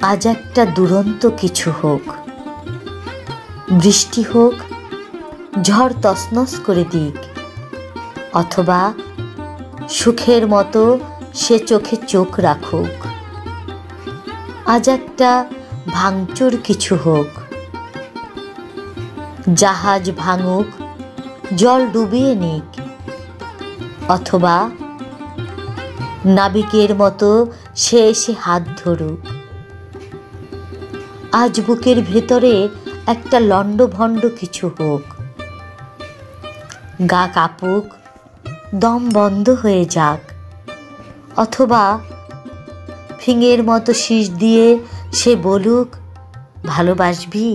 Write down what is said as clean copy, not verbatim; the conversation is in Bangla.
আজ একটা দুরন্ত কিছু হোক, বৃষ্টি হোক, ঝড় তছনছ করে দিক, অথবা সুখের মতো সে চোখে চোখ রাখুক। আজ একটা ভাঙচুর কিছু হোক, জাহাজ ভাঙুক, জল ডুবিয়ে নিক, অথবা নাবিকের মতো সে এসে হাত ধরুক। আজ বুকের ভেতরে একটা লণ্ডভণ্ড কিছু হোক, গা কাঁপুক, দম বন্ধ হয়ে যাক, অথবা ফিঙের মতো শীষ দিয়ে সে বলুক, ভালোবাসবি?